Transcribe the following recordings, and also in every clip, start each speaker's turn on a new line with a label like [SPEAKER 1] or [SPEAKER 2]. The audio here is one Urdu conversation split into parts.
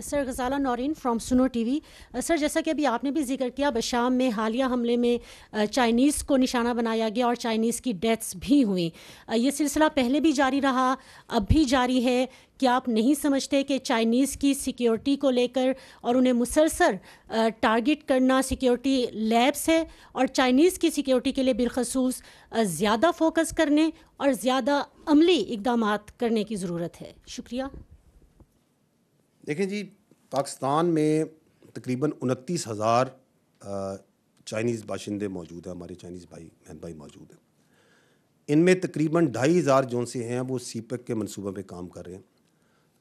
[SPEAKER 1] سر غزالہ نورین فرام سنو ٹی وی. سر جیسا کہ ابھی آپ نے بھی ذکر کیا بشام میں حالیہ حملے میں چائنیز کو نشانہ بنایا گیا اور چائنیز کی ڈیتھس بھی ہوئیں. یہ سلسلہ پہلے بھی جاری رہا, اب بھی جاری ہے. کیا آپ نہیں سمجھتے کہ چائنیز کی سیکیورٹی کو لے کر اور انہیں مسلسل ٹارگٹ کرنا سیکیورٹی لیبس ہے, اور چائنیز کی سیکیورٹی کے لیے بالخصوص زیادہ فوکس کرنے اور زیادہ عملی اقدامات کرنے کی ضرورت ہے؟ شکریہ.
[SPEAKER 2] دیکھیں جی, پاکستان میں تقریباً 29,000 چائنیز باشندے موجود ہیں, ہمارے چائنیز بہن بھائی موجود ہیں. ان میں تقریباً 2,500 جو سے ہیں وہ سی پیک کے منصوبے پہ کام کر رہے ہیں,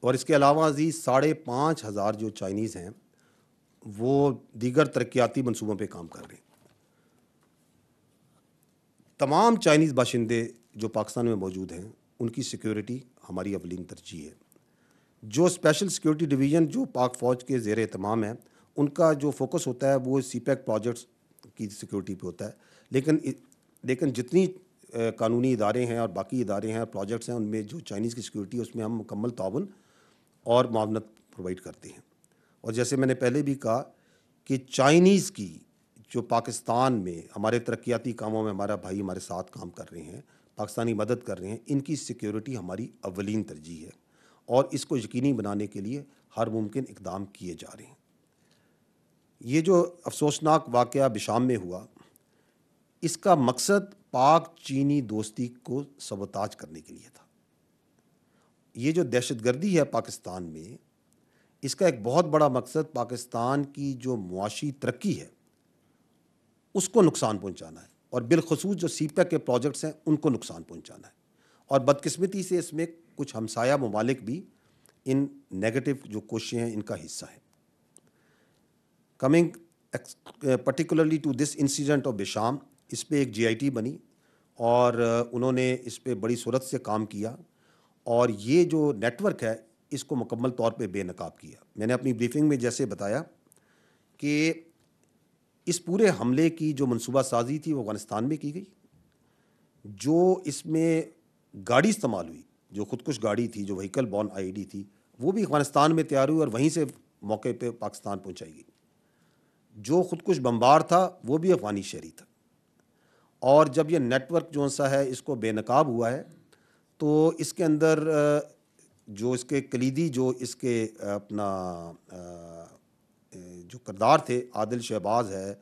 [SPEAKER 2] اور اس کے علاوہ عزیز 5,500 جو چائنیز ہیں وہ دیگر ترقیاتی منصوبوں پہ کام کر رہے ہیں. تمام چائنیز باشندے جو پاکستان میں موجود ہیں ان کی سیکیورٹی ہماری اولین ترجیح ہے. جو اسپیشل سیکیورٹی ڈویژن جو پاک فوج کے زیر اہتمام ہے, ان کا جو فوکس ہوتا ہے وہ سی پیک پروجیکٹس کی سیکیورٹی پہ ہوتا ہے. لیکن جتنی قانونی ادارے ہیں اور باقی ادارے ہیں اور پروجیکٹس ہیں, ان میں جو چائنیز کی سیکیورٹی ہے اس میں ہم مکمل تعاون اور معاونت پرووائڈ کرتے ہیں. اور جیسے میں نے پہلے بھی کہا کہ چائنیز کی جو پاکستان میں ہمارے ترقیاتی کاموں میں ہمارا بھائی ہمارے ساتھ کام کر رہے ہیں, پاکستانی مدد کر رہے ہیں, ان کی سیکیورٹی ہماری اولین ترجیح ہے, اور اس کو یقینی بنانے کے لیے ہر ممکن اقدام کیے جا رہے ہیں. یہ جو افسوسناک واقعہ بشام میں ہوا, اس کا مقصد پاک چینی دوستی کو سبوتاج کرنے کے لیے تھا. یہ جو دہشت گردی ہے پاکستان میں, اس کا ایک بہت بڑا مقصد پاکستان کی جو معاشی ترقی ہے اس کو نقصان پہنچانا ہے, اور بالخصوص جو سی پیک کے پروجیکٹس ہیں ان کو نقصان پہنچانا ہے. اور بدقسمتی سے اس میں کچھ ہمسایہ ممالک بھی ان نیگیٹو جو کوششیں ہیں ان کا حصہ ہیں. Coming particularly to this incident of Besham, اس پہ ایک GIT بنی اور انہوں نے اس پہ بڑی صورت سے کام کیا, اور یہ جو نیٹ ورک ہے اس کو مکمل طور پہ بے نقاب کیا. میں نے اپنی بریفنگ میں جیسے بتایا کہ اس پورے حملے کی جو منصوبہ سازی تھی وہ افغانستان میں کی گئی. جو اس میں گاڑی استعمال ہوئی, جو خودکش گاڑی تھی, جو وہیکل بورن IED تھی, وہ بھی افغانستان میں تیار ہوئی اور وہیں سے موقع پہ پاکستان پہنچائی گئی. جو خودکش بمبار تھا وہ بھی افغانی شہری تھا. اور جب یہ نیٹ ورک جو سا ہے اس کو بے نقاب ہوا ہے, تو اس کے اندر جو اس کے کلیدی جو اس کے اپنا جو کردار تھے, عادل شہباز ہے,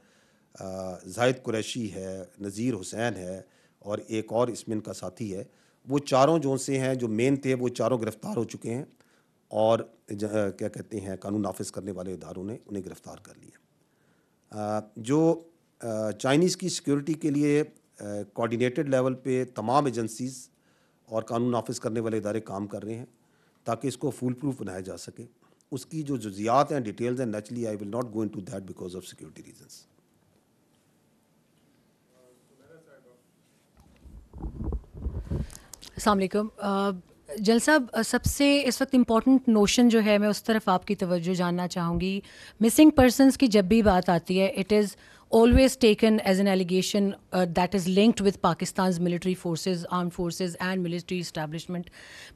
[SPEAKER 2] زاہد قریشی ہے, نذیر حسین ہے, اور ایک اور اس میں ان کا ساتھی ہے, وہ چاروں جو سے ہیں جو مین تھے وہ چاروں گرفتار ہو چکے ہیں, اور کیا کہتے ہیں قانون نافذ کرنے والے اداروں نے انہیں گرفتار کر لیا. جو چائنیز کی سیکیورٹی کے لیے کوآرڈینیٹڈ لیول پہ تمام ایجنسیز اور قانون نافذ کرنے والے ادارے کام کر رہے ہیں تاکہ اس کو فول پروف بنایا جا سکے. اس کی جو جزیات ہیں, ڈیٹیلز ہیں, naturally I will not go into that because of security reasons.
[SPEAKER 3] السلام علیکم. جل صاحب, سب سے اس وقت امپورٹنٹ نوشن جو ہے میں اس طرف آپ کی توجہ جاننا چاہوں گی. مسنگ پرسنس کی جب بھی بات آتی ہے, it is always taken as an allegation that is linked with Pakistan's military forces, armed forces and military establishment.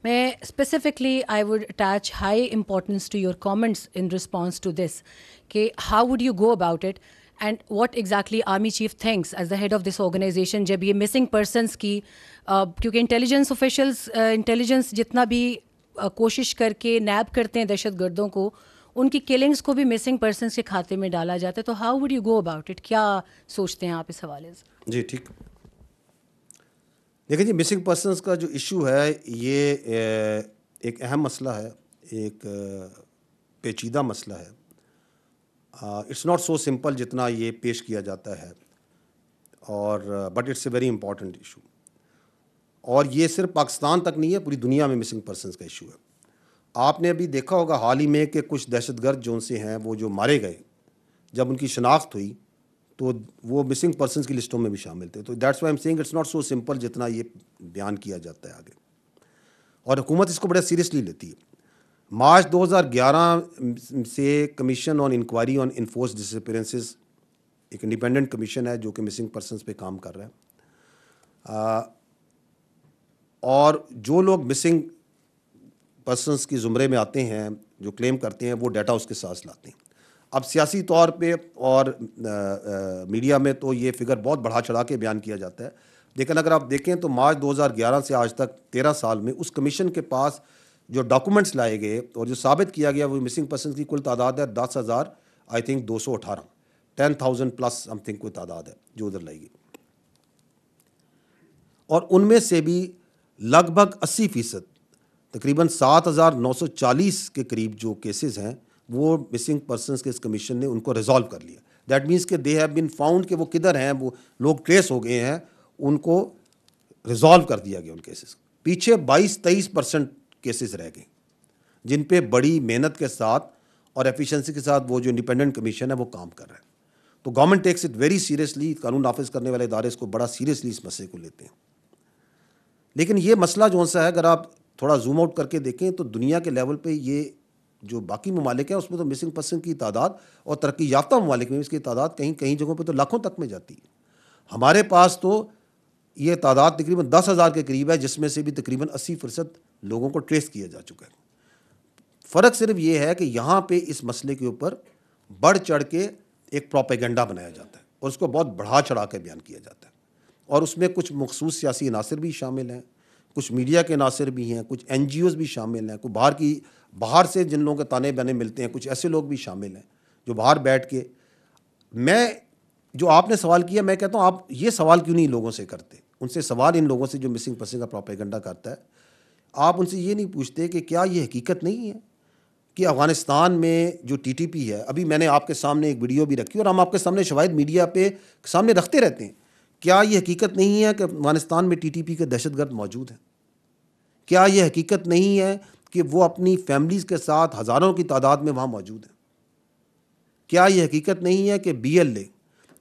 [SPEAKER 3] میں specifically I would attach high importance to your comments in response to this, کہ how would you go about it and what exactly Army Chief thinks as the head of this organization جب یہ missing persons کی کیونکہ انٹیلیجنس officials انٹیلیجنس جتنا بھی کوشش کر کے نیب کرتے ہیں دہشت گردوں کو, ان کی کلنگس کو بھی مسنگ پرسنس کے کھاتے میں ڈالا جاتا ہے. تو how would you go about it, کیا سوچتے ہیں آپ اس حوالے سے؟
[SPEAKER 2] جی ٹھیک. دیکھیں جی, مسنگ پرسنس کا جو ایشو ہے یہ ایک اہم مسئلہ ہے, ایک پیچیدہ مسئلہ ہے. اٹس ناٹ سو سمپل جتنا یہ پیش کیا جاتا ہے, اور but it's a very important issue. اور یہ صرف پاکستان تک نہیں ہے, پوری دنیا میں مسنگ پرسنس کا ایشو ہے. آپ نے ابھی دیکھا ہوگا حال ہی میں کہ کچھ دہشت گرد جو سے ہیں وہ جو مارے گئے, جب ان کی شناخت ہوئی تو وہ مسنگ پرسنس کی لسٹوں میں بھی شامل تھے. تو that's why I'm seeing it's not so simple جتنا یہ بیان کیا جاتا ہے آگے, اور حکومت اس کو بڑا سیریسلی لیتی ہے. مارچ 2011 سے کمیشن آن انکوائری آن انفورس ڈسپیرنسز, ایک انڈیپینڈنٹ کمیشن ہے جو کہ مسنگ پرسنس پہ کام کر رہا ہے, اور جو لوگ مسنگ پرسنس کی زمرے میں آتے ہیں جو کلیم کرتے ہیں وہ ڈیٹا اس کے ساتھ لاتے ہیں. اب سیاسی طور پہ اور میڈیا میں تو یہ فگر بہت بڑھا چڑھا کے بیان کیا جاتا ہے, لیکن اگر آپ دیکھیں تو مارچ 2011 سے آج تک 13 سال میں اس کمیشن کے پاس جو ڈاکومنٹس لائے گئے اور جو ثابت کیا گیا وہ مسنگ پرسنس کی کل تعداد ہے 10,000 I think 218, 10,000 plus some thing کوئی تعداد ہے جو ادھر لائی گئی. اور ان میں سے بھی لگ بھگ 80%, تقریباً 7,940 کے قریب جو کیسز ہیں وہ مسنگ پرسنس کے اس کمیشن نے ان کو ریزالو کر لیا. دیٹ مینس کہ دے ہیو بین فاؤنڈ کہ وہ کدھر ہیں, وہ لوگ ٹریس ہو گئے ہیں, ان کو ریزالو کر دیا گیا ان کیسز. پیچھے 22-23% کیسز رہ گئے جن پہ بڑی محنت کے ساتھ اور ایفیشنسی کے ساتھ وہ جو انڈیپینڈنٹ کمیشن ہے وہ کام کر رہا ہے. تو government tax it very seriously, قانون نافذ کرنے والے ادارے اس کو بڑا سیریسلی اس مسئلے کو لیتے ہیں. لیکن یہ مسئلہ جو سا ہے اگر آپ تھوڑا زوم آؤٹ کر کے دیکھیں تو دنیا کے لیول پہ یہ جو باقی ممالک ہیں اس میں تو مسنگ پرسن کی تعداد اور ترقی یافتہ ممالک میں اس کی تعداد کہیں جگہوں پہ تو لاکھوں تک میں جاتی ہے. ہمارے پاس تو یہ تعداد تقریباً 10,000 کے قریب ہے, جس میں سے بھی تقریباً 80% لوگوں کو ٹریس کیا جا چکا ہے. فرق صرف یہ ہے کہ یہاں پہ اس مسئلے کے اوپر بڑھ چڑھ کے ایک پروپیگنڈا بنایا جاتا ہے اور اس کو بہت بڑھا چڑھا کے بیان کیا جاتا ہے, اور اس میں کچھ مخصوص سیاسی عناصر بھی شامل ہیں, کچھ میڈیا کے عناصر بھی ہیں, کچھ NGOs بھی شامل ہیں, کوئی باہر سے جن لوگوں کے تانے بانے ملتے ہیں, کچھ ایسے لوگ بھی شامل ہیں جو باہر بیٹھ کے. میں جو آپ نے سوال کیا, میں کہتا ہوں آپ یہ سوال کیوں نہیں لوگوں سے کرتے, ان سے سوال ان لوگوں سے جو مسنگ پرسن کا پروپیگنڈا کرتا ہے, آپ ان سے یہ نہیں پوچھتے کہ کیا یہ حقیقت نہیں ہے کہ افغانستان میں جو TTP ہے, ابھی میں نے آپ کے سامنے ایک ویڈیو بھی رکھی اور ہم آپ کے سامنے شواہد میڈیا پہ سامنے رکھتے رہتے ہیں, کیا یہ حقیقت نہیں ہے کہ افغانستان میں TTP کے دہشت گرد موجود ہیں؟ کیا یہ حقیقت نہیں ہے کہ وہ اپنی فیملیز کے ساتھ ہزاروں کی تعداد میں وہاں موجود ہیں؟ کیا یہ حقیقت نہیں ہے کہ BLA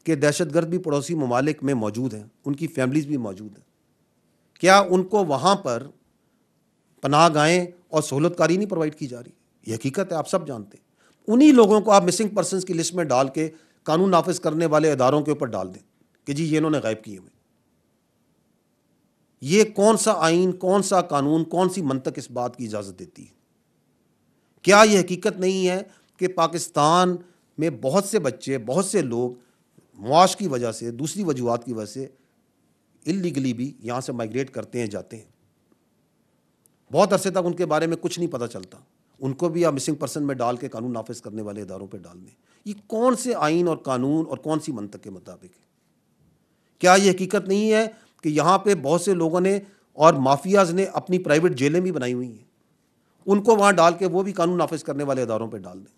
[SPEAKER 2] کے دہشت گرد بھی پڑوسی ممالک میں موجود ہیں, ان کی فیملیز بھی موجود ہیں؟ کیا ان کو وہاں پر پناہ گاہیں اور سہولت کاری نہیں پرووائڈ کی جا رہی؟ یہ حقیقت ہے, آپ سب جانتے ہیں. انہی لوگوں کو آپ مسنگ پرسنس کی لسٹ میں ڈال کے قانون نافذ کرنے والے اداروں کے اوپر ڈال دیں کہ جی یہ انہوں نے غائب کیے ہوئے. یہ کون سا آئین, کون سا قانون, کون سی منطق اس بات کی اجازت دیتی ہے؟ کیا یہ حقیقت نہیں ہے کہ پاکستان میں بہت سے بچے, بہت سے لوگ معاش کی وجہ سے, دوسری وجوہات کی وجہ سے اللیگلی بھی یہاں سے مائگریٹ کرتے ہیں, جاتے ہیں, بہت عرصے تک ان کے بارے میں کچھ نہیں پتہ چلتا, ان کو بھی آپ مسنگ پرسن میں ڈال کے قانون نافذ کرنے والے اداروں پہ ڈال دیں. یہ کون سے آئین اور قانون اور کون سی منطق کے مطابق ہے؟ کیا یہ حقیقت نہیں ہے کہ یہاں پہ بہت سے لوگوں نے اور مافیاز نے اپنی پرائیویٹ جیلیں بھی بنائی ہوئی ہیں, ان کو وہاں ڈال کے وہ بھی قانون نافذ کرنے والے اداروں پہ ڈال دیں؟